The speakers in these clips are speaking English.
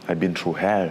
I've been through hell.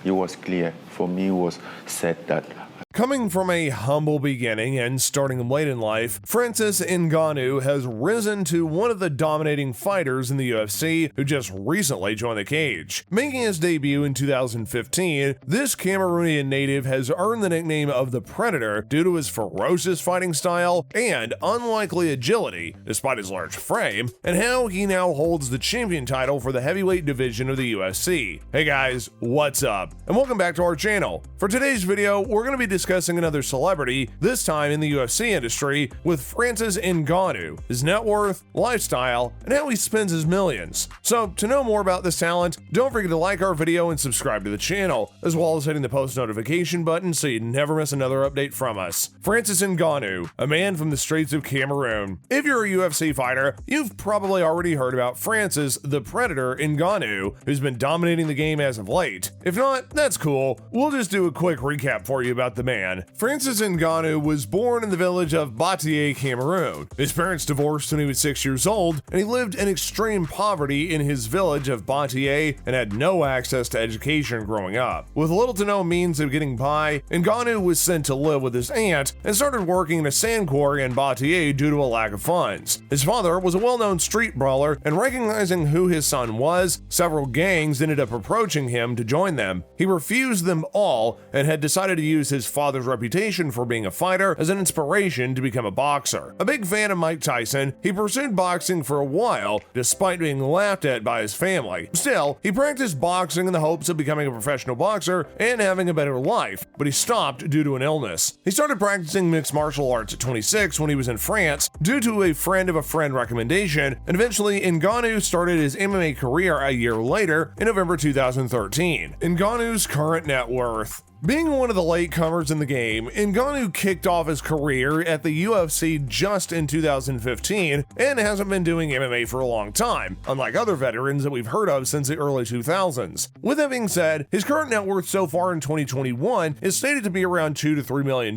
It was clear for me, was said that coming from a humble beginning and starting late in life, Francis Ngannou has risen to one of the dominating fighters in the UFC who just recently joined the cage. Making his debut in 2015, this Cameroonian native has earned the nickname of the Predator due to his ferocious fighting style and unlikely agility, despite his large frame, and how he now holds the champion title for the heavyweight division of the UFC. Hey guys, what's up? And welcome back to our channel. For today's video, we're going to be discussing another celebrity, this time in the UFC industry, with Francis Ngannou, his net worth, lifestyle, and how he spends his millions. So to know more about this talent, don't forget to like our video and subscribe to the channel, as well as hitting the post notification button so you never miss another update from us. Francis Ngannou, a man from the streets of Cameroon. If you're a UFC fighter, you've probably already heard about Francis the Predator Ngannou, who's been dominating the game as of late. If not, that's cool. We'll just do a quick recap for you about the man. Francis Ngannou was born in the village of Batié, Cameroon. His parents divorced when he was 6 years old, and he lived in extreme poverty in his village of Batié and had no access to education growing up. With little to no means of getting by, Ngannou was sent to live with his aunt and started working in a sand quarry in Batié due to a lack of funds. His father was a well-known street brawler, and recognizing who his son was, several gangs ended up approaching him to join them. He refused them all and had decided to use his father's reputation for being a fighter as an inspiration to become a boxer. A big fan of Mike Tyson, he pursued boxing for a while, despite being laughed at by his family. Still, he practiced boxing in the hopes of becoming a professional boxer and having a better life, but he stopped due to an illness. He started practicing mixed martial arts at 26 when he was in France due to a friend of a friend recommendation, and eventually Ngannou started his MMA career a year later in November 2013. Ngannou's current net worth. Being one of the latecomers in the game, Ngannou kicked off his career at the UFC just in 2015 and hasn't been doing MMA for a long time, unlike other veterans that we've heard of since the early 2000s. With that being said, his current net worth so far in 2021 is stated to be around $2 to $3 million,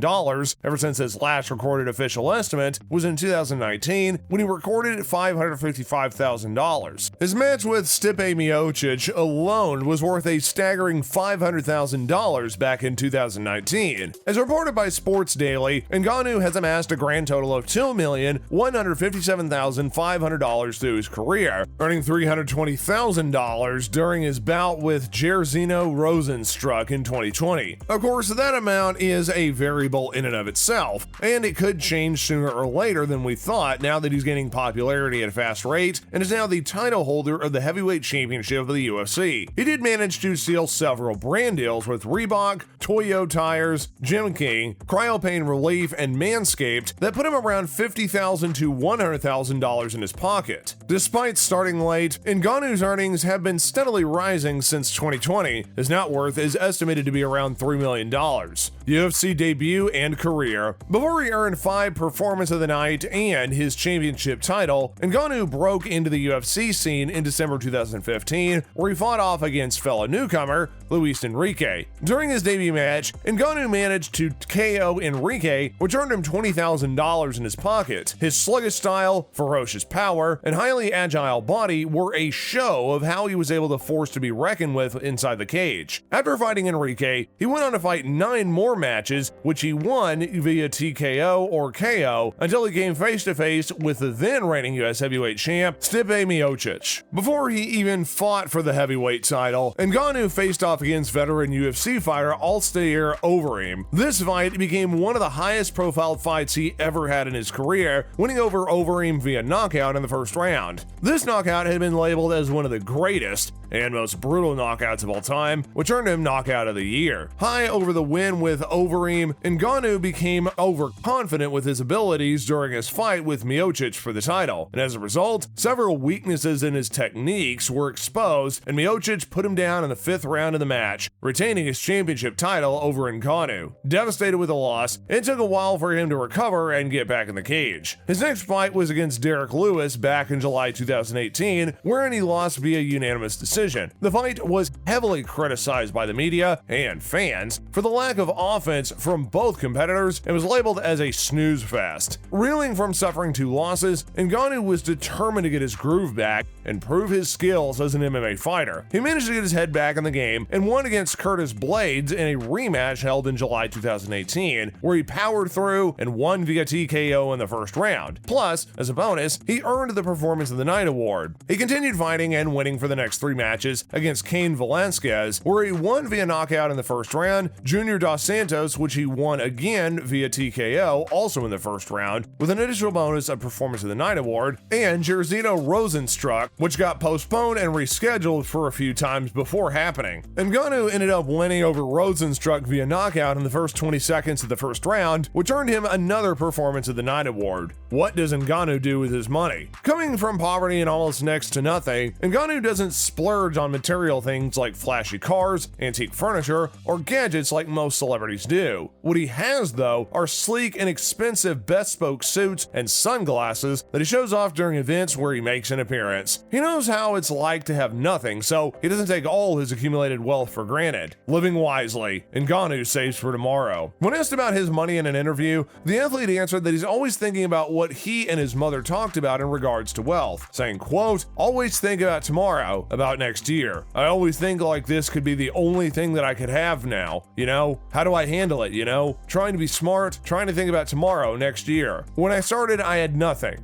ever since his last recorded official estimate was in 2019 when he recorded $555,000. His match with Stipe Miocic alone was worth a staggering $500,000 back in 2019. As reported by Sports Daily, Ngannou has amassed a grand total of $2,157,500 through his career, earning $320,000 during his bout with Jairzinho Rozenstruik in 2020. Of course, that amount is a variable in and of itself, and it could change sooner or later than we thought now that he's gaining popularity at a fast rate and is now the title holder of the heavyweight championship of the UFC. He did manage to seal several brand deals with Reebok, Toyo Tires, Gym King, Cryopain Relief, and Manscaped that put him around $50,000 to $100,000 in his pocket. Despite starting late, Ngannou's earnings have been steadily rising since 2020. His net worth is estimated to be around $3 million. UFC debut and career. Before he earned 5 Performance of the Night and his championship title, Ngannou broke into the UFC scene in December 2015, where he fought off against fellow newcomer Luis Enrique. During his debut match, Ngannou managed to KO Enrique, which earned him $20,000 in his pocket. His sluggish style, ferocious power, and highly agile body were a show of how he was able to force to be reckoned with inside the cage. After fighting Enrique, he went on to fight 9 more matches, which he won via TKO or KO until he came face-to-face with the then reigning US heavyweight champ, Stipe Miocic. Before he even fought for the heavyweight title, Ngannou faced off against veteran UFC fighter Alistair Overeem. This fight became one of the highest profile fights he ever had in his career, winning over Overeem via knockout in the first round. This knockout had been labeled as one of the greatest and most brutal knockouts of all time, which earned him Knockout of the Year. High over the win with Overeem, Ngannou became overconfident with his abilities during his fight with Miocic for the title, and as a result, several weaknesses in his techniques were exposed, and Miocic put him down in the 5th round of the match, retaining his championship title over Ngannou. Devastated with the loss, it took a while for him to recover and get back in the cage. His next fight was against Derek Lewis back in July 2018, wherein he lost via unanimous decision. decision. The fight was heavily criticized by the media and fans for the lack of offense from both competitors and was labeled as a snooze fest. Reeling from suffering 2 losses, Ngannou was determined to get his groove back and prove his skills as an MMA fighter. He managed to get his head back in the game and won against Curtis Blades in a rematch held in July 2018, where he powered through and won via TKO in the first round. Plus, as a bonus, he earned the Performance of the Night award. He continued fighting and winning for the next 3 matches against Cain Velasquez, where he won via knockout in the first round, Junior Dos Santos, which he won again via TKO, also in the first round, with an additional bonus of Performance of the Night award, and Jairzinho Rozenstruik, which got postponed and rescheduled for a few times before happening. Ngannou ended up winning over Rozenstruik via knockout in the first 20 seconds of the first round, which earned him another Performance of the Night award. What does Ngannou do with his money? Coming from poverty and almost next to nothing, Ngannou doesn't splurge on material things like flashy cars, antique furniture, or gadgets like most celebrities do. What he has, though, are sleek and expensive bespoke suits and sunglasses that he shows off during events where he makes an appearance. He knows how it's like to have nothing, so he doesn't take all his accumulated wealth for granted. Living wisely, Ngannou saves for tomorrow. When asked about his money in an interview, the athlete answered that he's always thinking about what he and his mother talked about in regards to wealth, saying, quote, "Always think about tomorrow, about next year. I always think like this could be the only thing that I could have now. You know, how do I handle it, you know? Trying to be smart, trying to think about tomorrow, next year. When I started, I had nothing.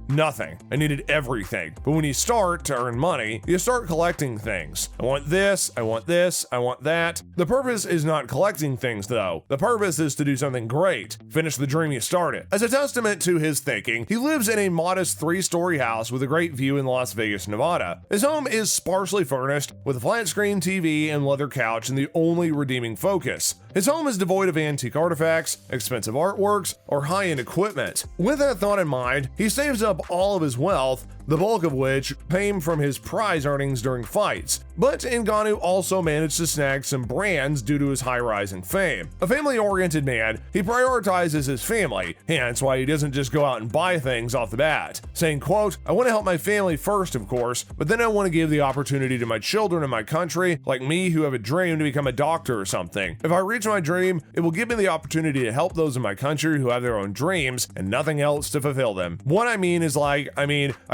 I needed everything. But when you start to earn money, you start collecting things. I want this, I want this, I want that. The purpose is not collecting things, though. The purpose is to do something great. Finish the dream you started." As a testament to his thinking, he lives in a modest 3-story house with a great view in Las Vegas, Nevada. His home is sparsely furnished with a flat screen TV and leather couch, and the only redeeming focus. His home is devoid of antique artifacts, expensive artworks, or high-end equipment. With that thought in mind, he saves up all of his wealth, the bulk of which came from his prize earnings during fights. But Ngannou also managed to snag some brands due to his high-rising fame. A family-oriented man, he prioritizes his family, hence why he doesn't just go out and buy things off the bat, saying, quote, "I want to help my family first, of course, but then I want to give the opportunity to my children in my country, like me, who have a dream to become a doctor or something. If I reach my dream, it will give me the opportunity to help those in my country who have their own dreams and nothing else to fulfill them." What I mean is I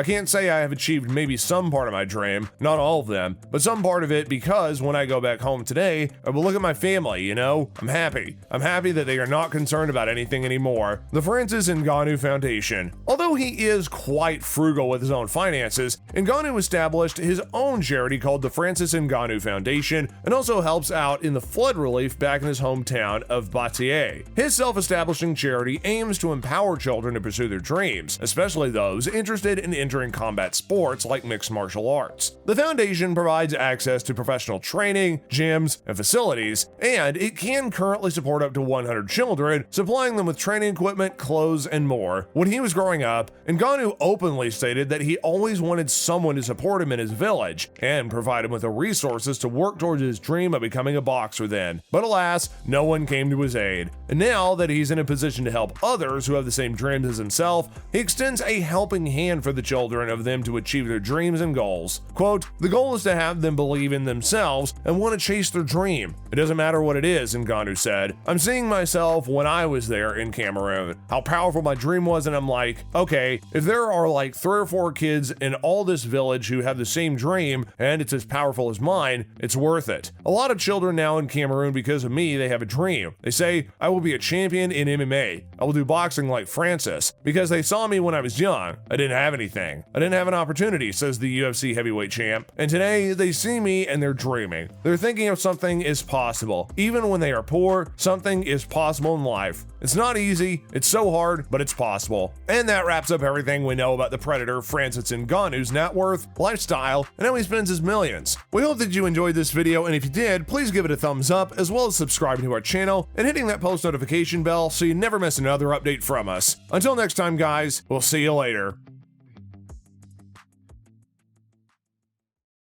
can't say I have achieved maybe some part of my dream, not all of them, but some part of it, because when I go back home today, I will look at my family, you know? I'm happy. I'm happy that they are not concerned about anything anymore. The Francis Ngannou Foundation. Although he is quite frugal with his own finances, Ngannou established his own charity called the Francis Ngannou Foundation and also helps out in the flood relief back in his hometown of Batier. His self-establishing charity aims to empower children to pursue their dreams, especially those interested in entering combat sports like mixed martial arts. The foundation provides access to professional training, gyms, and facilities, and it can currently support up to 100 children, supplying them with training equipment, clothes, and more. When he was growing up, Ngannou openly stated that he always wanted someone to support him in his village and provide him with the resources to work towards his dream of becoming a boxer then. But alas, no one came to his aid. And now that he's in a position to help others who have the same dreams as himself, he extends a helping hand for the children of them to achieve their dreams and goals. Quote, "The goal is to have them believe in themselves and want to chase their dream. It doesn't matter what it is," Ngannou said. "I'm seeing myself when I was there in Cameroon, how powerful my dream was, and I'm like, okay, if there are like 3 or 4 kids in all this village who have the same dream and it's as powerful as mine, it's worth it." A lot of children now in Cameroon, because of me, they have a dream. They say, "I will be a champion in MMA. I will do boxing like Francis," because they saw me when I was young. I didn't have anything. I didn't have an opportunity, says the UFC heavyweight champ. And today, they see me and they're dreaming. They're thinking of something is possible. Even when they are poor, something is possible in life. It's not easy, it's so hard, but it's possible. And that wraps up everything we know about the Predator Francis Ngannou's net worth, lifestyle, and how he spends his millions. We hope that you enjoyed this video, and if you did, please give it a thumbs up, as well as subscribing to our channel and hitting that post notification bell so you never miss another update from us. Until next time, guys, we'll see you later.